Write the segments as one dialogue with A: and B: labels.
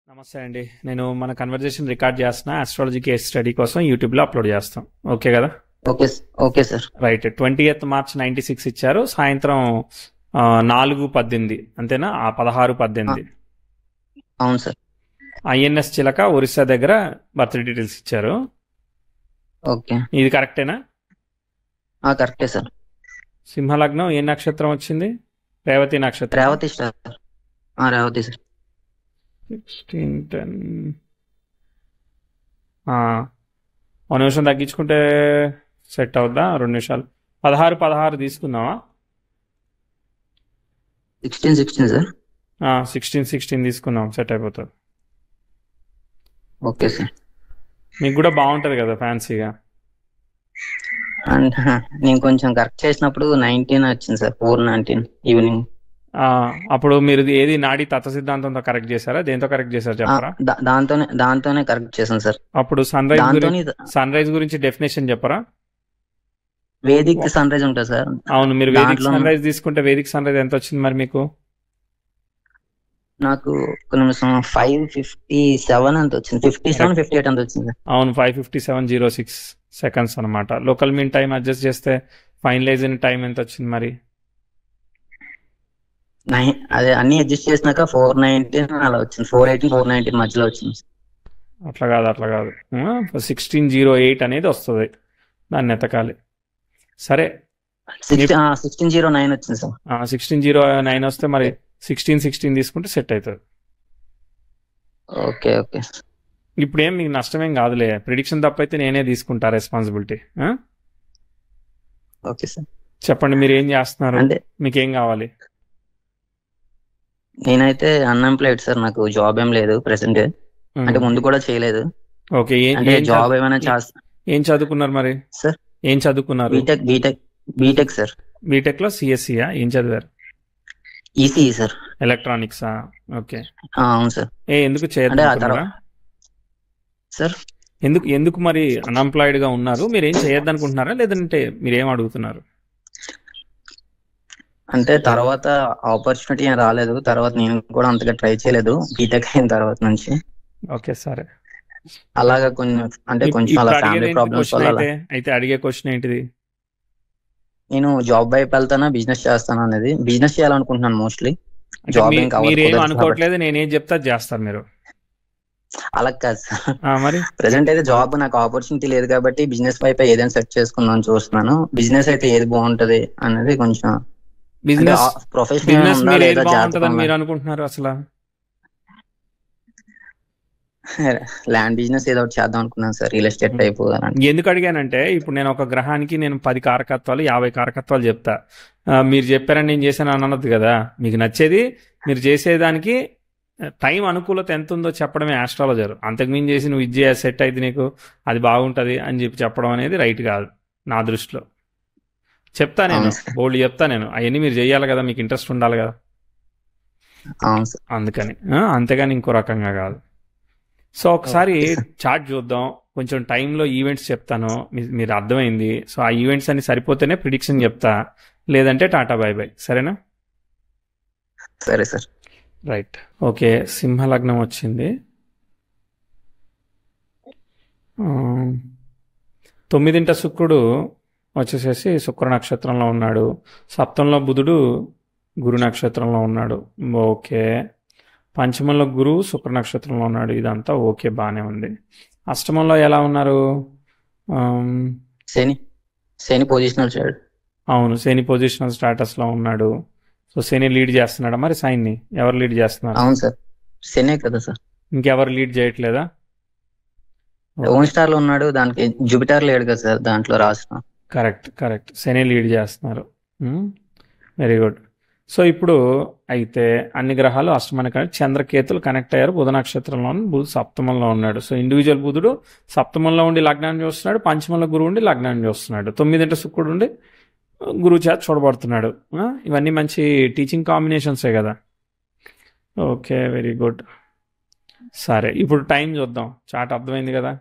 A: నమస్తే అండి. నేను మన కన్వర్జేషన్ రికార్డ్ చేస్తున్నా ఆస్ట్రాలజీ కేస్ స్టడీ కోసం యూట్యూబ్లో అప్లోడ్ చేస్తాం. ఓకే కదా?
B: Okay sir.
A: Right. 20th March 96 ఇచ్చారు. సాయంత్రం 4:18 అంతేనా? 16:18.
B: అవును సార్.
A: ఐఎన్ఎస్ చిలక ఒరిస్సా దగ్గర బర్త్ డీటెయిల్స్ ఇచ్చారు.
B: ఓకే,
A: ఇది కరెక్టేనా?
B: కరెక్టే సార్.
A: సింహలగ్నం ఏ నక్షత్రం వచ్చింది? రేవతి నక్షత్రం.
B: రేవతి సార్. రేవతి సార్.
A: 16:10. ఒక నిమిషం తగ్గించుకుంటే సెట్ అవుద్దా? 2 నిమిషాలు. 16 తీసుకుందామా?
B: 16 సార్.
A: 16 తీసుకుందాం, సెట్ అయిపోతుంది.
B: Okay sir.
A: మీకు కూడా బాగుంటుంది కదా ఫ్యాన్సీగా.
B: అండ్ నేను కొంచెం కరెక్ట్ చేసినప్పుడు 19 వచ్చింది సార్. 4:19 ఈవినింగ్.
A: అప్పుడు మీరు ఏది నాడి తత్వ సిద్ధాంతంతో కరెక్ట్ చేశారా? దేంతో కరెక్ట్ చేశారు చెప్పరా?
B: దాంతోనే కరెక్ట్ చేశాను సార్.
A: అప్పుడు సన్ రైజ్ గురించి డెఫినేషన్ చెప్పరా?
B: వేదిక్ సన్ రైజ్ ఉంటుంది సార్.
A: అవును, మీరు వేదిక్ సన్ రైజ్ తీసుకుంటే వేదిక్ సన్ రైజ్ ఎంత వచ్చింది మరి మీకు?
B: నాకు ఒక నిమిషం 5:57 అంత వచ్చింది. 57, 58 అంత వచ్చింది.
A: అవును, 5:57.06 seconds అనమాట. లోకల్ మీన్ టైం అడ్జస్ట్ చేస్తే ఫైనలైజ్ అయిన టైం ఎంత వచ్చింది మరి?
B: అదే అన్ని అడ్జస్ట్ చేసినాక 4:19 అలా వచ్చింది. 4:18, 4:19 మధ్యలో వచ్చింది.
A: అట్లా కాదు 16:08 అనేది వస్తుంది, దాన్ని ఎతకాలి. సరే,
B: 16:09 వచ్చింది సార్.
A: 16:09 వస్తే మరి 16 తీసుకుంటే సెట్ అవుతుంది.
B: ఓకే.
A: ఇప్పుడు ఏం మీకు నష్టమేం కాదులే. ప్రిడిక్షన్ తప్పైతే నేనే తీసుకుంటా రెస్పాన్సిబిలిటీ.
B: Okay sir.
A: చెప్పండి, మీరు ఏం చేస్తున్నారు?
B: అంటే
A: మీకేం కావాలి?
B: నేనైతే అన్ఎంప్లాయిడ్ సార్. నాకు జాబ్ ఏం లేదు ప్రెసెంట్. అంటే ముందు కూడా చేయలేదు.
A: ఓకే.
B: జాబ్ ఏమైనా
A: ఏం చదువుకున్నారు మరి
B: సార్?
A: ఏం చదువుకున్నారు?
B: BTech sir.
A: బీటెక్ లో సిఎస్సియా? ఏం చదివారు?
B: ECE sir.
A: ఎలక్ట్రానిక్సా? ఓకే.
B: అవును సార్.
A: ఎందుకు చేయొద్దనుకున్నారా
B: సార్?
A: ఎందుకు మరి అన్ఎంప్లాయిడ్ గా ఉన్నారు? మీరు ఏం చేయొద్దనుకుంటున్నారా, లేదంటే మీరేం అడుగుతున్నారు?
B: అంటే తర్వాత ఆపర్చునిటీ ఏం రాలేదు. తర్వాత నేను కూడా అంతగా ట్రై చేయలేదు బీటెక్ అయిన తర్వాత నుంచి.
A: ఓకే, సరే.
B: అలాగా కొంచెం అలా ఫ్యామిలీ ప్రాబ్లమ్స్ వల్ల.
A: అయితే అడిగే క్వశ్చన్ ఏంటిది?
B: నేను జాబ్ వైపు వెళ్తానా, బిజినెస్ చేస్తానా అనేది. బిజినెస్ చేయాలనుకుంటున్నాను మోస్ట్లీ. జాబ్
A: మీరేం అనుకోవట్లేదు, నేనేం చెప్తా చేస్తారు మీరు.
B: అలా కాదు సార్.
A: మరి
B: ప్రెసెంట్ అయితే జాబ్ నాకు ఆపర్చునిటీ లేదు కాబట్టి బిజినెస్ వైపు ఏదైనా సెర్చ్ చేసుకుందాం చూస్తున్నాను. బిజినెస్ అయితే ఏది బాగుంటది అనేది కొంచెం
A: బిజినెస్ మీరు అనుకుంటున్నారు అసలు?
B: ల్యాండ్ బిజినెస్ ఏదో ఒకటి చేద్దాం అనుకున్నాను సార్. Real estate type.
A: ఎందుకు అడిగానంటే, ఇప్పుడు నేను ఒక గ్రహానికి 10 కారకత్వాలు 50 కారకత్వాలు చెప్తా. మీరు చెప్పారని నేను చేశాను అని అనొద్దు కదా. మీకు నచ్చేది మీరు చేసేదానికి టైం అనుకూలత ఎంత ఉందో చెప్పడమే ఆస్ట్రాలజర్. అంతకుమించి చేసి నువ్వు ఇది సెట్ అయితే నీకు అది బాగుంటుంది అని చెప్పడం అనేది రైట్ కాదు నా దృష్టిలో. చెప్తా నేను, బోల్డ్ చెప్తా నేను. అవన్నీ మీరు చేయాలి కదా, మీకు ఇంట్రెస్ట్ ఉండాలి కదా, అందుకని. అంతేగాని ఇంకో రకంగా కాదు. సో ఒకసారి చార్ట్ చూద్దాం. కొంచెం టైంలో ఈవెంట్స్ చెప్తాను, మీరు అర్థమైంది. సో ఆ ఈవెంట్స్ అన్ని సరిపోతేనే ప్రిడిక్షన్ చెప్తా, లేదంటే టాటా బై బై. సరేనా?
B: సరే సార్.
A: రైట్. ఓకే, సింహలగ్నం వచ్చింది. 9ంట శుక్రుడు వచ్చేసేసి శుక్ర నక్షత్రంలో ఉన్నాడు. సప్తంలో బుధుడు గురు నక్షత్రంలో ఉన్నాడు. ఓకే. పంచమంలో గురువు శుక్ర నక్షత్రంలో ఉన్నాడు. ఇదంతా ఓకే, బాగానే ఉంది. అష్టమంలో ఎలా ఉన్నారు?
B: శని పొజిషనల్ సైడ్.
A: అవును, శని పొజిషనల్ స్టాటస్ లో ఉన్నాడు. సో శని లీడ్ చేస్తున్నాడా మరి? సైన్ని ఎవరు లీడ్ చేస్తున్నారు?
B: అవును సార్, శనే కదా సార్.
A: ఇంకెవరు లీడ్ చేయట్లేదా?
B: ఓన్ స్టార్ లో ఉన్నాడు. దానికి జూపిటర్ లేడు కదా సార్ దాంట్లో రాసిన.
A: కరెక్ట్. శని లీడ్ చేస్తున్నారు. Very good. సో ఇప్పుడు అయితే అన్ని గ్రహాలు అష్టమానికి చంద్రకేతులు కనెక్ట్ అయ్యారు. బుధ నక్షత్రంలో బుధుడు సప్తమంలో ఉన్నాడు. సో ఇండివిజువల్ బుధుడు సప్తమంలో ఉండి లగ్నాన్ని చూస్తున్నాడు, పంచమంలో గురువు ఉండి లగ్నాన్ని చూస్తున్నాడు, 9ంట శుక్రుడు ఉండి గురువు చేత చూడబడుతున్నాడు. ఇవన్నీ మంచి టీచింగ్ కాంబినేషన్సే కదా. Okay, very good. సరే, ఇప్పుడు టైం చూద్దాం. చార్ట్ అర్థమైంది కదా.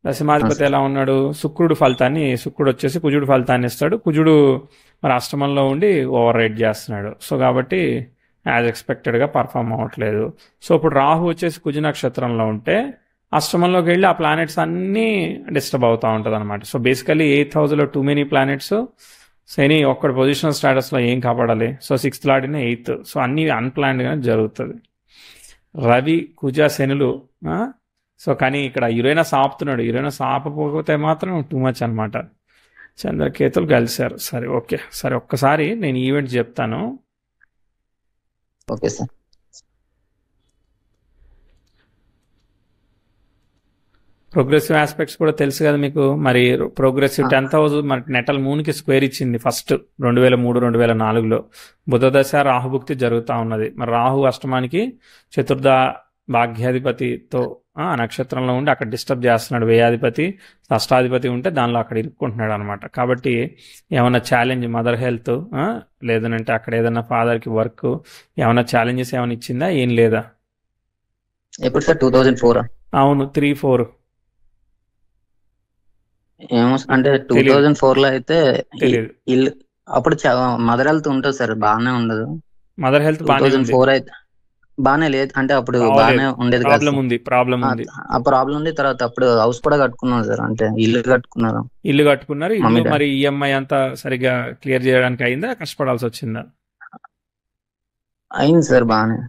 A: దశమాధిపతి ఎలా ఉన్నాడు? శుక్రుడు వచ్చేసి కుజుడు ఫలితాన్ని ఇస్తాడు. కుజుడు మరి అష్టమంలో ఉండి ఓవర్ రైడ్ చేస్తున్నాడు. సో కాబట్టి యాజ్ ఎక్స్పెక్టెడ్గా పర్ఫామ్ అవ్వట్లేదు. సో ఇప్పుడు రాహు వచ్చేసి కుజ నక్షత్రంలో ఉంటే అష్టమంలోకి వెళ్ళి ఆ ప్లానెట్స్ అన్నీ డిస్టర్బ్ అవుతూ ఉంటుంది అనమాట. సో బేసికలీ 8th హౌస్లో టూ మెనీ ప్లానెట్స్, శని ఒక్కడి పొజిషనల్ స్టేటస్లో ఏం కాపాడాలి, సో 6th లాడిన 8th, సో అన్నీ అన్ప్లాన్డ్గా జరుగుతుంది. రవి కుజ శనులు, సో కానీ ఇక్కడ యురేనస్ ఆపుతున్నాడు. యురేనస్ ఆపకపోతే మాత్రం టూ మచ్ అనమాట. చంద్రకేతులు కలిశారు. సరే ఓకే, సరే ఒక్కసారి నేను ఈవెంట్ చెప్తాను.
B: Okay sir.
A: ప్రోగ్రెసివ్ ఆస్పెక్ట్స్ కూడా తెలుసు కదా మీకు. మరి ప్రోగ్రెసివ్ 10th హౌస్ మనకి నెటల్ మూన్కి స్క్వేర్ ఇచ్చింది ఫస్ట్ 2003-2004లో. బుధ దశ రాహుభుక్తి జరుగుతూ ఉన్నది. మరి రాహు అష్టమానికి చతుర్థ భాగ్యాధిపతితో ఆ నక్షత్రంలో ఉండి అక్కడ డిస్టర్బ్ చేస్తున్నాడు. వ్యయాధిపతి అష్టాధిపతి ఉంటే దానిలో అక్కడ ఇరుక్కుంటున్నాడు అనమాట. కాబట్టి ఏమైనా ఛాలెంజ్, మదర్ హెల్త్ లేదనంటే అక్కడ ఏదైనా ఫాదర్కి వర్క్, ఏమైనా ఛాలెంజెస్ ఏమైనా ఇచ్చిందా? ఏం లేదా?
B: ఎప్పుడు సార్? 2004?
A: అవును, 3-4
B: ఏమో అంటే
A: తెలీదు.
B: 2004లో అయితే
A: తెలియదు.
B: ఇల్లు అప్పుడు మదర్ హెల్త్ ఉంటుంది సార్, బాగానే ఉండదు.
A: మదర్ హెల్త్ బాగానే ఉంది.
B: 2004 అయితే బాగానే లేదు, అంటే అప్పుడు
A: బాగోలేదు.
B: బాగానే ఉండేది కాదు
A: ప్రాబ్లం
B: సార్.
A: ఉంది, ప్రాబ్లం ఉంది.
B: ఆ ప్రాబ్లం ఉంది. తర్వాత అప్పుడు హౌస్ కూడా కట్టుకున్నాం సార్, అంటే ఇల్లు కట్టుకున్నారు.
A: ఇల్లు కట్టుకున్నారు.
B: మమ్మీ
A: ఇల్లు
B: డాడీ.
A: మరి ఈఎంఐ అంతా సరిగ్గా క్లియర్ చేయడానికి అయిందా, కష్టపడాల్సి వచ్చిందా?
B: అయింది సార్ బాగానే.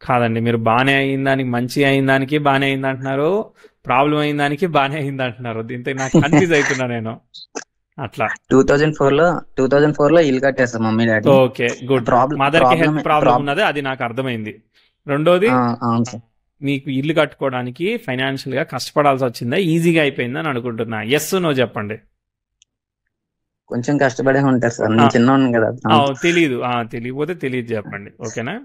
A: కాదండి, మీరు బాగానే అయిందానికి, మంచి అయిందానికి బాగానే అయింది అంటున్నారు, ప్రాబ్లం అయిందానికి బాగానే అయింది అంటున్నారు. దీంతో నాకు కన్ఫ్యూజ్ అవుతున్నా నేను. అట్లా
B: 2004లో ఇల్లు కట్టేస్తారు mummy daddy.
A: Okay, good. Mother కి హెల్త్ ప్రాబ్లం ఉన్నది, అది నాకు అర్థమైంది. రెండోది,
B: అవును సార్.
A: మీకు ఇల్లు కట్టుకోవడానికి ఫైనాన్షియల్ గా కష్టపడాల్సి వచ్చిందా, ఈజీగా అయిపోయిందా అని అనుకుంటున్నా. ఎస్ నో చెప్పండి.
B: కొంచెం కష్టపడే ఉంటారు సార్, నేను చిన్నోను కదా.
A: తెలియకపోతే తెలియదు చెప్పండి, ఓకేనా?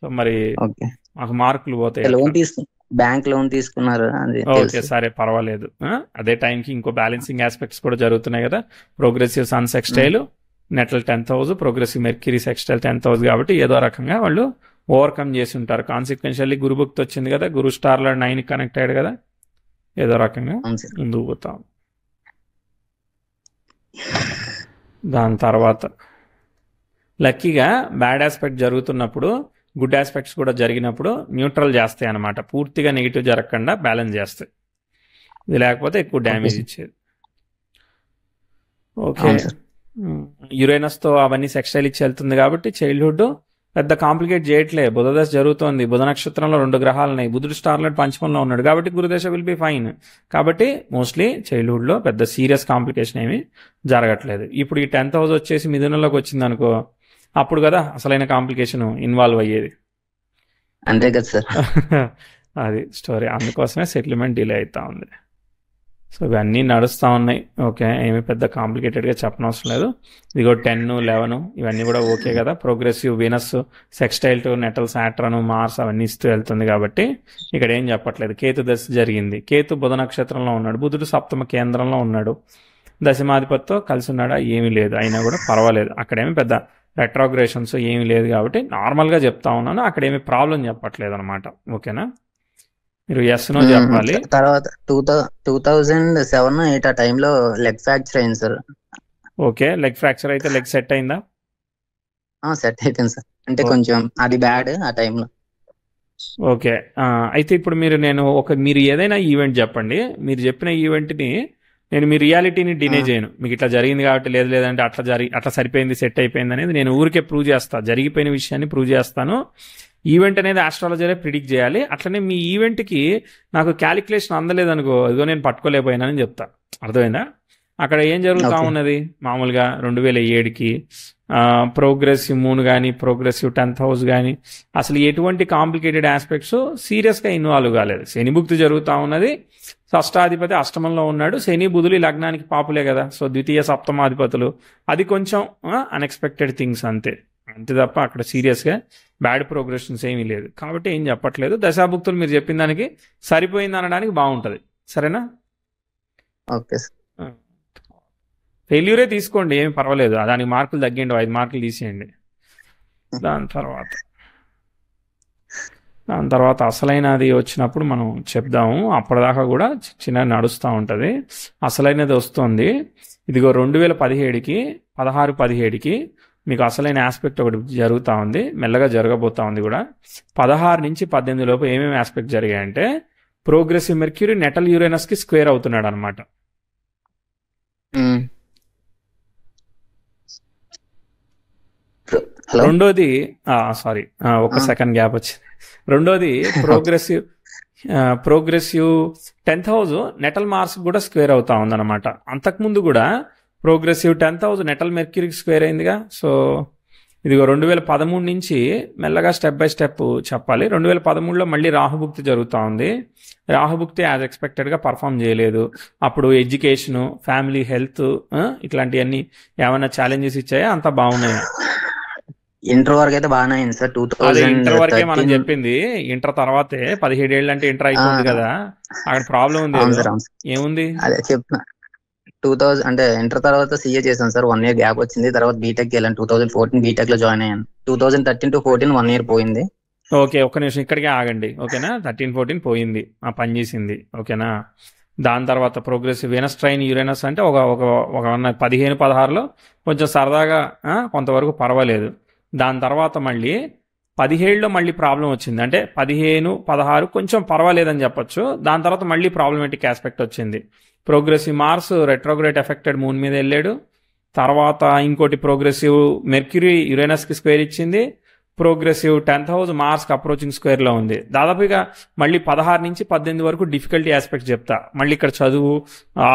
A: సో మరి
B: ఓకే.
A: మాకు మార్కులు పోతాయి.
B: లోన్ బ్యాంక్ లోన్ తీసుకున్నారు అది
A: ఓకే,
B: తెలుసు.
A: సరే పర్వాలేదు. అదే టైంకి ఇంకో బ్యాలెన్సింగ్ ఆస్పెక్ట్స్ కూడా జరుగుతున్నాయి కదా. Progressive sun sextile natal 10th house, progressive Mercury sextile 10th house, కాబట్టి ఏదో రకంగా వాళ్ళు ఓవర్కమ్ చేసి ఉంటారు. కాన్సిక్వెన్షియల్లీ గురుభుక్తి వచ్చింది కదా, గురు స్టార్లో 9 కనెక్ట్ అయ్యాడు కదా, ఏదో రకంగా
B: అవును సార్.
A: ముందుకు పోతాం. దాని తర్వాత లక్కీగా బ్యాడ్ ఆస్పెక్ట్ జరుగుతున్నప్పుడు, గుడ్ ఆస్పెక్ట్స్ కూడా జరిగినప్పుడు న్యూట్రల్ చేస్తాయి అనమాట. పూర్తిగా నెగిటివ్ జరగకుండా బ్యాలెన్స్ చేస్తాయి. ఇది లేకపోతే ఎక్కువ డ్యామేజ్ ఇచ్చేది. ఓకే,
B: అవును సార్.
A: యురేనస్తో అవన్నీ సెక్స్టైల్ ఇచ్చి వెళ్తుంది కాబట్టి చైల్డ్హుడ్ పెద్ద కాంప్లికేట్ చేయట్లే. బుధదశ జరుగుతోంది, బుధ నక్షత్రంలో 2 గ్రహాలు ఉన్నాయి, బుధుడు స్టార్లెట్ పంచమంలో ఉన్నాడు కాబట్టి గురుదశ విల్ బి ఫైన్. కాబట్టి మోస్ట్లీ చైల్డ్హుడ్లో పెద్ద సీరియస్ కాంప్లికేషన్ ఏమీ జరగట్లేదు. ఇప్పుడు ఈ 10th హౌస్ వచ్చేసి మిథునంలోకి వచ్చింది అనుకో, అప్పుడు కదా అసలైన కాంప్లికేషన్ ఇన్వాల్వ్ అయ్యేది.
B: అంతే కదా సార్.
A: అది స్టోరీ. అందుకోసమే సెటిల్మెంట్ డిలే అవుతా ఉంది. సో ఇవన్నీ నడుస్తూ ఉన్నాయి. ఓకే, ఏమి పెద్ద కాంప్లికేటెడ్గా చెప్పనవసరం లేదు. ఇదిగో 10, 11 ఇవన్నీ కూడా ఓకే కదా. Progressive Venus sextile to natal Saturn Mars అవన్నీ ఇస్తూ వెళ్తుంది కాబట్టి ఇక్కడ ఏం చెప్పట్లేదు. కేతు దశ జరిగింది. కేతు బుధ నక్షత్రంలో ఉన్నాడు, బుధుడు సప్తమ కేంద్రంలో ఉన్నాడు, దశమాధిపతితో కలిసి ఉన్నాడా? ఏమీ లేదు. అయినా కూడా పర్వాలేదు. అక్కడేమి పెద్ద రెట్రోగ్రేషన్స్ ఏమీ లేదు కాబట్టి నార్మల్గా చెప్తా ఉన్నాను. అక్కడేమి ప్రాబ్లం చెప్పట్లేదు అనమాట. ఓకేనా? మీరు ఎస్ నో చెప్పాలి.
B: తర్వాత 2007-8 ఆ టైంలో లెగ్ ఫ్రాక్చర్ అయింది సార్.
A: ఓకే, లెగ్ ఫ్రాక్చర్ అయితే లెగ్ సెట్ అయిందా?
B: సెట్ అయిపోయింది సార్, అంటే కొంచెం అది బ్యాడ్ ఆ టైంలో.
A: ఓకే, అయితే ఇప్పుడు మీరు ఏదైనా ఈవెంట్ చెప్పండి. మీరు చెప్పిన ఈవెంట్ని నేను మీ రియాలిటీని డినే చేయను. మీకు ఇట్లా జరిగింది కాబట్టి లేదంటే అట్లా సరిపోయింది, సెట్ అయిపోయింది అనేది నేను ఊరికే ప్రూవ్ చేస్తాను. జరిగిపోయిన విషయాన్ని ప్రూవ్ చేస్తాను. ఈవెంట్ అనేది ఆస్ట్రాలజరే ప్రిడిక్ట్ చేయాలి. అట్లనే మీ ఈవెంట్కి నాకు క్యాలిక్యులేషన్ అందలేదు అనుకో, అదిగో నేను పట్టుకోలేకపోయినానని చెప్తా. అర్థమైందా? అక్కడ ఏం జరుగుతూ ఉన్నది, మామూలుగా 2007కి ప్రోగ్రెసివ్ మూన్ కానీ ప్రోగ్రెసివ్ 10th హౌస్ కానీ అసలు ఎటువంటి కాంప్లికేటెడ్ ఆస్పెక్ట్స్ సీరియస్గా ఇన్వాల్వ్ కాలేదు. శని భుక్తి జరుగుతూ ఉన్నది, షష్టాధిపతి అష్టమంలో ఉన్నాడు. శని బుధులు ఈ లగ్నానికి పాపులే కదా, సో ద్వితీయ సప్తమాధిపతులు. అది కొంచెం అన్ఎక్స్పెక్టెడ్ థింగ్స్ అంతే తప్ప అక్కడ సీరియస్గా బ్యాడ్ ప్రోగ్రెషన్స్ ఏమీ లేదు. కాబట్టి ఏం చెప్పట్లేదు. దశాభుక్తులు మీరు చెప్పిన దానికి సరిపోయింది అనడానికి బాగుంటుంది. సరేనా?
B: Okay sir.
A: ఫెయిల్యూరే తీసుకోండి, ఏమి పర్వాలేదు. దానికి మార్కులు తగ్గిండి, 5 మార్కులు తీసేయండి. దాని తర్వాత అసలైనది వచ్చినప్పుడు మనం చెప్దాము. అప్పటిదాకా కూడా చిన్న నడుస్తూ ఉంటుంది. అసలైనది వస్తుంది. ఇదిగో 2017కి 16/17కి మీకు అసలైన ఆస్పెక్ట్ ఒకటి జరుగుతూ ఉంది, మెల్లగా జరగబోతా ఉంది కూడా. 16 నుంచి 18 లోపు ఏమేమి ఆస్పెక్ట్ జరిగాయంటే ప్రోగ్రెసివ్ మెర్క్యూరీ నెటల్ యురేనస్కి స్క్వేర్ అవుతున్నాడు అనమాట.
B: హలో
A: రెండోది సారీ ఒక సెకండ్ గ్యాప్ వచ్చింది. రెండోది progressive 10th house natal Mars కూడా స్క్వేర్ అవుతా ఉందన్నమాట. అంతకుముందు కూడా ప్రోగ్రెసివ్ 10th హౌస్ నెటల్ మెర్క్యూరీకి స్క్వేర్ అయిందిగా. సో ఇదిగో 2013 నుంచి మెల్లగా స్టెప్ బై స్టెప్ చెప్పాలి. 2013లో మళ్ళీ రాహుభుక్తి జరుగుతూ ఉంది. రాహుభుక్తి యాజ్ ఎక్స్పెక్టెడ్గా పర్ఫామ్ చేయలేదు. అప్పుడు ఎడ్యుకేషను, ఫ్యామిలీ, హెల్త్ ఇట్లాంటివన్నీ ఏమైనా ఛాలెంజెస్ ఇచ్చాయా? అంతా బాగున్నాయి.
B: ఇంటర్ వరకు అయితే బాగానే అయింది సార్.
A: అదే ఇంటర్ వరకే మనం
B: 2013
A: చెప్పింది. ఇంటర్ తర్వాతే 17 ఏళ్ళు అంటే ఇంటర్ అయిపోతుంది కదా, అక్కడ ప్రాబ్లం ఉంది
B: అవును
A: ఏదో.
B: సార్, అవును సార్.
A: ఏముంది?
B: అదే చెప్తున్నా. 2000 అంటే ఇంటర్ తర్వాత సీఏ చేశాను సార్. 1 ఇయర్ గ్యాప్ వచ్చింది. తర్వాత బీటెక్ వెళ్ళాను. 2014 బీటెక్ లో జాయిన్ అయ్యాను. 2013 to 14 1 ఇయర్ పోయింది.
A: ఓకే, ఒక్క నిమిషం ఇక్కడికే ఆగండి. ఓకేనా, 13-14 పోయింది, ఆ పని చేసింది. ఓకేనా, దాని తర్వాత ప్రోగ్రెసివ్ వీనస్ ట్రైన్ యురేనస్ అంటే ఒక ఒక ఒక 15-16లో కొంచెం సరదాగా కొంతవరకు పర్వాలేదు. దాని తర్వాత మళ్ళీ 17లో మళ్ళీ ప్రాబ్లం వచ్చింది. అంటే 15-16 కొంచెం పర్వాలేదని చెప్పొచ్చు. దాని తర్వాత మళ్ళీ ప్రాబ్లమేటిక్ ఆస్పెక్ట్ వచ్చింది. Progressive Mars retrograde affected moon మీద వెళ్ళాడు. తర్వాత ఇంకోటి ప్రోగ్రెసివ్ మెర్క్యూరీ యురేనస్కి స్క్వేర్ ఇచ్చింది. ప్రోగ్రెసివ్ 10th హౌస్ మార్స్కి అప్రోచింగ్ స్క్వేర్లో ఉంది. దాదాపుగా మళ్ళీ 16 నుంచి 18 వరకు డిఫికల్టీ ఆస్పెక్ట్ చెప్తా. మళ్ళీ ఇక్కడ చదువు,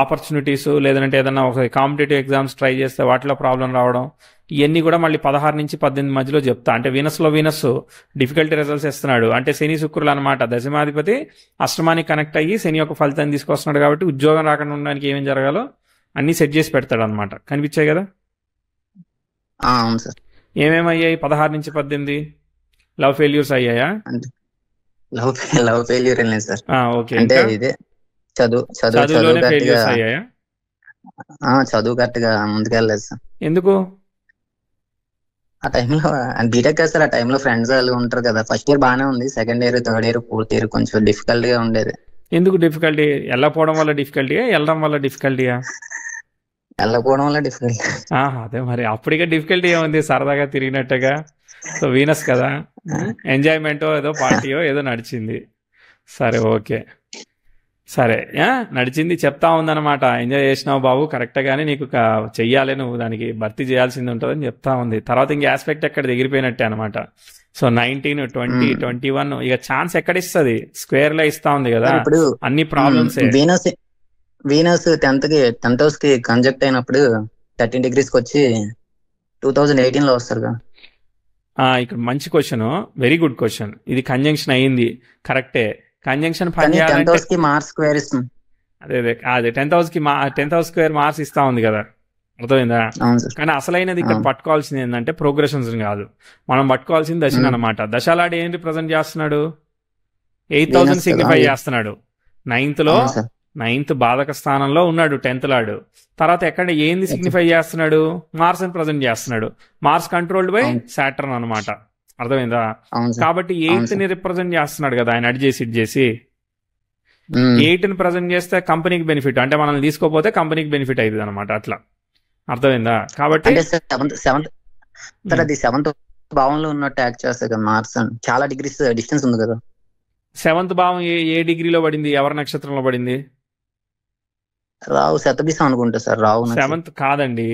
A: ఆపర్చునిటీస్, లేదంటే ఏదన్నా ఒక కాంపిటేటివ్ ఎగ్జామ్స్ ట్రై చేస్తే వాటిలో ప్రాబ్లం రావడం, ఇవన్నీ కూడా మళ్ళీ 16 నుంచి 18 మధ్యలో చెప్తా. అంటే వీనస్ డిఫికల్టీ రిజల్ట్స్ ఇస్తున్నాడు. అంటే శని శుక్రులు అనమాట. దశమాధిపతి అష్టమానికి కనెక్ట్ అయ్యి శని యొక్క ఫలితాన్ని తీసుకొస్తున్నాడు కాబట్టి ఉద్యోగం రాకుండా ఉండడానికి ఏమేం జరగాలో అన్నీ సెట్ చేసి పెడతాడు అనమాట. కనిపించాయి కదా?
B: అవును సార్.
A: ఏమేమయ్యాయి 16 నుంచి 18? లవ్ ఫెయిల్యూర్స్ అయ్యాయా?
B: అంటే లవ్ ఫెయిల్యూర్ లేదు సార్.
A: ఓకే,
B: అంటే
A: ఇంకా
B: ఇదే చదువు
A: చదువులోనే
B: కరెక్ట్ గా
A: ఫెయిల్యూర్స్ అయ్యాయా?
B: చదువు కరెక్ట్ గా ముందుకెళ్ళలేదు సార్.
A: ఎందుకు?
B: ఆ టైంలో బీటెక్ కదా సార్. ఆ టైంలో ఫ్రెండ్స్ వాళ్ళు ఉంటారు కదా. ఫస్ట్ ఇయర్ బాగానే ఉంది. Second year, third year, fourth year కొంచెం డిఫికల్ట్ గా ఉండేది.
A: ఎందుకు డిఫికల్టీ? వెళ్ళకపోవడం వల్ల డిఫికల్టీయా, వెళ్ళడం వల్ల డిఫికల్టీయా?
B: వెళ్ళకపోవడం వల్ల డిఫికల్ట్.
A: అదే మరి, అప్పటికే డిఫికల్టీ ఏముంది, సరదాగా తిరిగినట్టుగా. సో వీనస్ కదా, ఎంజాయ్మెంటో ఏదో పార్టీయో ఏదో నడిచింది. సరే, ఓకే, సరే, నడిచింది చెప్తా ఉందన్నమాట. ఎంజాయ్ చేసినావు బాబు, కరెక్ట్గానే నీకు చెయ్యాలి, నువ్వు దానికి భర్తీ చేయాల్సింది ఉంటుందని చెప్తా ఉంది. తర్వాత ఇంక ఆస్పెక్ట్ ఎక్కడ ఎగిరిపోయినట్టే అనమాట. సో 19, 20, 21 ఇక ఛాన్స్ ఎక్కడ ఇస్తుంది? స్క్వేర్ లో ఇస్తా ఉంది కదా,
B: ఇప్పుడు
A: అన్ని ప్రాబ్లమ్స్.
B: వీనస్ 10th హౌస్ కి కంజక్ట్ అయినప్పుడు 13 degrees కి వచ్చి 2018 లో వస్తారు కదా.
A: ఇక్కడ మంచి క్వశ్చన్, వెరీ గుడ్ క్వశ్చన్. ఇది కంజంక్షన్ అయ్యింది, కరెక్టే. కంజంక్షన్ పని
B: 10th హౌస్ కి మార్స్ స్క్వేర్ ఇస్తుంది.
A: అదే 10th హౌస్ స్క్వేర్ మార్స్ ఇస్తా ఉంది కదా, అర్థమైందా? కానీ అసలైనది ఇక్కడ పట్టుకోవాల్సింది ఏంటంటే ప్రోగ్రెషన్స్ కాదు, మనం పట్టుకోవాల్సింది దశని అనమాట. దశలాడి ఏం రిప్రజెంట్ చేస్తున్నాడు? 8000 సిగ్నిఫై చేస్తున్నాడు. 9th బాధక స్థానంలో ఉన్నాడు 10th లాడు. తర్వాత ఎక్కడ ఏంది సిగ్నిఫై చేస్తున్నాడు? మార్స్ అని ప్రజెంట్ చేస్తున్నాడు. మార్స్ కంట్రోల్డ్ బై సాటర్న్ అనమాట, అర్థమైందా? కాబట్టి 8th ని రిప్రజెంట్ చేస్తున్నాడు కదా ఆయన, అడ్ చేసి 8 ని ప్రజెంట్ చేస్తే కంపెనీకి బెనిఫిట్, అంటే మనల్ని తీసుకోపోతే కంపెనీకి బెనిఫిట్ అవుతుంది అనమాట. అట్లా అర్థమైందా? కాబట్టి
B: సెవెంత్ భావంలో ఉన్నట్టు యాక్ట్ చేస్తాయి కదా మార్స్. చాలా డిగ్రీస్ డిస్టెన్స్ ఉంది కదా.
A: 7th భావం ఏ డిగ్రీలో పడింది? ఎవరి నక్షత్రంలో పడింది?
B: రావు శతభిషం అనుకుంటా సార్. రావు
A: 7th కాదండి,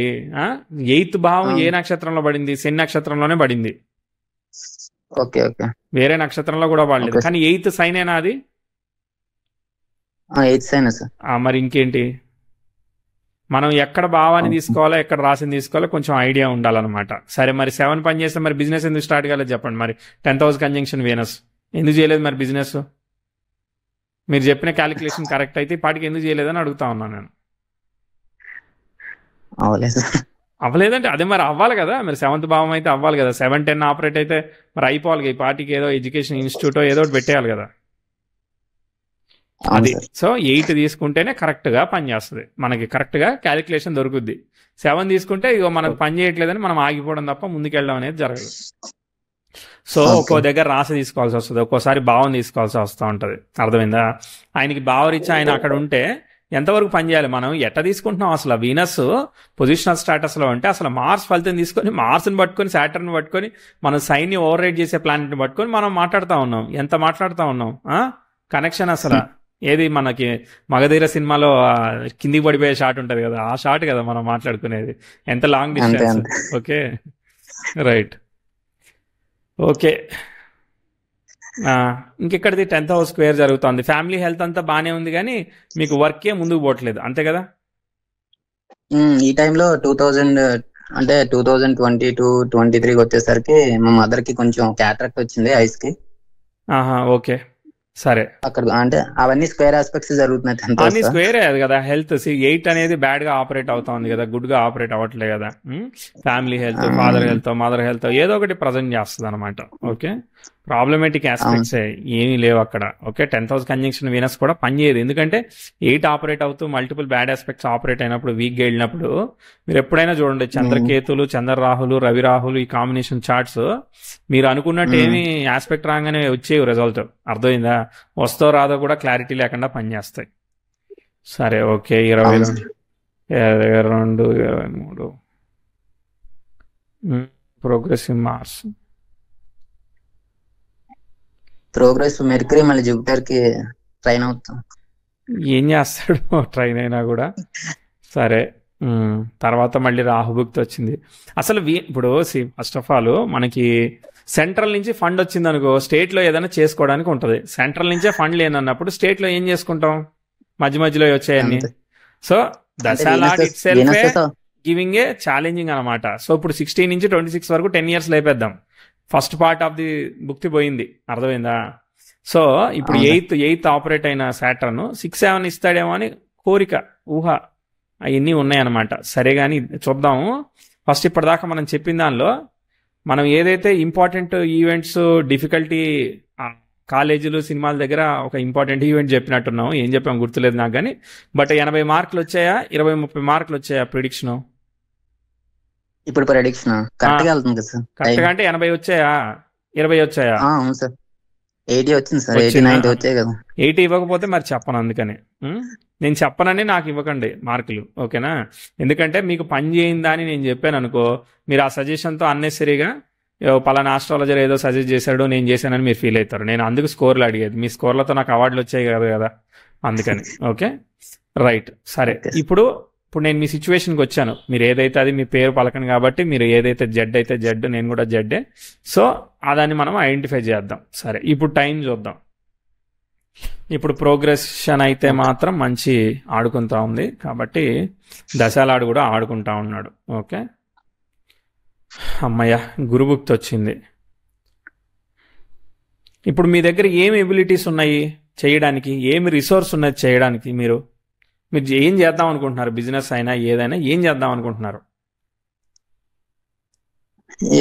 A: 8th భావం ఏ నక్షత్రంలో పడింది? శని నక్షత్రంలోనే పడింది.
B: ఓకే,
A: వేరే నక్షత్రంలో కూడా పడలేదు. కానీ 8th సైనేనా అది?
B: 8th sign sir.
A: మరి ఇంకేంటి, మనం ఎక్కడ భావాన్ని తీసుకోవాలో, ఎక్కడ రాసింది తీసుకోవాలో కొంచెం ఐడియా ఉండాలన్నమాట. సరే, మరి 7 పని చేస్తే మరి బిజినెస్ ఎందుకు స్టార్ట్ కాలేదు చెప్పండి. మరి 10th హౌస్ కంజంక్షన్ వీనస్ ఎందుకు చేయలేదు మరి బిజినెస్? మీరు చెప్పిన క్యాలిక్యులేషన్ కరెక్ట్ అయితే పాటికి ఎందుకు చేయలేదని అడుగుతా ఉన్నాను నేను. అవ్వలేదంటే అదే మరి అవ్వాలి కదా, మరి 7th భావం అయితే అవ్వాలి కదా. 7, 10 ఆపరేట్ అయితే మరి అయిపోవాలి కదా. ఈ పార్టీకి ఏదో ఎడ్యుకేషన్ ఇన్స్టిట్యూట్ ఏదో ఒకటి పెట్టేయాలి కదా. అది సో 8 తీసుకుంటేనే కరెక్ట్గా పనిచేస్తుంది, మనకి కరెక్ట్గా క్యాలిక్యులేషన్ దొరుకుద్ది. 7 తీసుకుంటే ఇగో మనకు పని చేయట్లేదని మనం ఆగిపోవడం తప్ప ముందుకెళ్ళడం అనేది జరగదు. సో ఒక్కో దగ్గర రాసి తీసుకోవాల్సి వస్తుంది, ఒక్కోసారి భావం తీసుకోవాల్సి వస్తూ ఉంటుంది, అర్థమైందా? ఆయనకి భావరీత్యా ఆయన అక్కడ ఉంటే ఎంతవరకు పనిచేయాలి? మనం ఎట్ట తీసుకుంటున్నాం అసలు? వీనస్ పొజిషనల్ స్టాటస్లో ఉంటే అసలు మార్స్ ఫలితం తీసుకొని మార్స్ని పట్టుకొని సాటర్న్ పట్టుకొని మనం సైన్ని ఓవర్ రైడ్ చేసే ప్లానెట్ని పట్టుకొని మనం మాట్లాడుతూ ఉన్నాం. ఎంత మాట్లాడుతూ ఉన్నాం? కనెక్షన్ అసలు ఏది? మనకి మగధీర సినిమాలో కిందికి పడిపోయే షాట్ ఉంటుంది కదా, ఆ షాట్ కదా మనం మాట్లాడుకునేది. ఎంత long distance. Okay, right. Okay, ఇంకెక్కడిది 10th హౌస్ స్క్వేర్ జరుగుతుంది. ఫ్యామిలీ హెల్త్ అంతా బాగానే ఉంది, కానీ మీకు వర్కే ముందుకు పోవట్లేదు, అంతే కదా?
B: ఈ టైంలో 2022-23 వచ్చేసరికి మా మదర్ కి కొంచెం క్యాటరాక్ట్ వచ్చింది ఐస్ కి.
A: ఓకే, సరే.
B: అక్కడ అంటే అవన్నీ స్క్వేర్ ఆస్పెక్ట్స్ జరుగుతున్నాయి.
A: అన్ని స్క్వేరే అది కదా. హెల్త్ 8 అనేది బ్యాడ్ గా ఆపరేట్ అవుతా ఉంది కదా, గుడ్ గా ఆపరేట్ అవ్వట్లే కదా. Family health, father health, mother health ఏదో ఒకటి ప్రజెంట్ చేస్తుంది అనమాట. ఓకే, ప్రాబ్లమేటిక్ ఆస్పెక్ట్స్ ఏమీ లేవు అక్కడ. Okay, 10th house conjunction Venus కూడా పనిచేయదు, ఎందుకంటే 8 ఆపరేట్ అవుతూ మల్టిపుల్ బ్యాడ్ ఆస్పెక్ట్స్ ఆపరేట్ అయినప్పుడు, వీక్గా వెళ్ళినప్పుడు మీరు ఎప్పుడైనా చూడండి చంద్రకేతులు, చంద్రరాహులు, రవి రాహులు ఈ కాంబినేషన్ చార్ట్స్ మీరు అనుకున్నట్టు ఏమి ఆస్పెక్ట్ రాగానే వచ్చేవి రిజల్ట్. అర్థమైందా? వస్తో రాదో కూడా క్లారిటీ లేకుండా పనిచేస్తాయి. సరే, okay. 22, 23 progressive Mars,
B: progress Mercury మళ్ళీ జూపిటర్ కి ట్రైన్ అవుతాం.
A: ఏం చేస్తాడు ట్రైన్ అయినా కూడా. సరే, తర్వాత మళ్ళీ రాహుభుక్తి వచ్చింది. అసలు ఇప్పుడు ఫస్ట్ ఆఫ్ ఆల్ మనకి సెంట్రల్ నుంచి ఫండ్ వచ్చింది అనుకో, స్టేట్లో ఏదైనా చేసుకోవడానికి ఉంటుంది. సెంట్రల్ నుంచే ఫండ్ లేనన్నప్పుడు స్టేట్లో ఏం చేసుకుంటాం? మధ్య మధ్యలో వచ్చాయన్ని. సో దశాలాడ్ ఇట్ సెల్ఫే గివింగ్ ఏ ఛాలెంజింగ్ అనమాట. సో ఇప్పుడు 16 నుంచి 26 వరకు 10 years లేపేద్దాం. ఫస్ట్ పార్ట్ ఆఫ్ ది భుక్తి పోయింది, అర్థమైందా? సో ఇప్పుడు ఎయిత్ ఆపరేట్ అయిన సాటర్న్ 6-7 ఇస్తాడేమో అని కోరిక, ఊహ, అవన్నీ ఉన్నాయన్నమాట. సరే, కానీ చూద్దాము. ఫస్ట్ ఇప్పటిదాకా మనం చెప్పిన దానిలో మనం ఏదైతే ఇంపార్టెంట్ ఈవెంట్స్, డిఫికల్టీ, కాలేజీలు, సినిమాల దగ్గర ఒక ఇంపార్టెంట్ ఈవెంట్ చెప్పినట్టున్నాము. ఏం చెప్పాం గుర్తులేదు నాకు, కానీ బట్ 80 మార్కులు వచ్చాయా, 20-30 మార్కులు వచ్చాయా ప్రిడిక్షన్?
B: ఇప్పుడు ప్రెడిక్షన్ కరెక్ట్ గా వెళ్తుంది కదా సార్.
A: కరెక్ట్ గా అంటే 80 వచ్చాయా, 20 వచ్చాయా?
B: అవును సార్, 80 వచ్చింది సార్. 80-90 వచ్చాయి కదా.
A: 80 ఇవ్వకపోతే మరి చెప్పను, అందుకని నేను చెప్పనని నాకు ఇవ్వకండి మార్కులు, ఓకేనా? ఎందుకంటే మీకు పని చేయిందా అని నేను చెప్పాను అనుకో, మీరు ఆ సజెషన్తో అన్నెసరీగా పలానా ఆస్ట్రాలజర్ ఏదో సజెస్ట్ చేశాడు, నేను చేశానని మీరు ఫీల్ అవుతారు. నేను అందుకు స్కోర్లు అడిగేది, మీ స్కోర్లతో నాకు అవార్డులు వచ్చాయి కదా, అందుకని. Okay, right. సరే, ఇప్పుడు నేను మీ సిచ్యువేషన్కి వచ్చాను. మీరు ఏదైతే అది మీ పేరు పలకను కాబట్టి, మీరు ఏదైతే జెడ్ అయితే జెడ్, నేను కూడా జెడ్డే. సో దాన్ని మనం ఐడెంటిఫై చేద్దాం. సరే, ఇప్పుడు టైం చూద్దాం. ఇప్పుడు ప్రోగ్రెషన్ అయితే మాత్రం మంచి ఆడుకుంటా ఉంది, కాబట్టి దశాలాడు కూడా ఆడుకుంటా ఉన్నాడు. ఓకే, అమ్మయ్య, గురుభుక్తి వచ్చింది. ఇప్పుడు మీ దగ్గర ఏమి ఎబిలిటీస్ ఉన్నాయి చేయడానికి, ఏమి రిసోర్స్ ఉన్నది చేయడానికి? మీరు ఏం చేద్దాం అనుకుంటున్నారు? బిజినెస్ అయినా ఏదైనా ఏం చేద్దాం అనుకుంటున్నారు?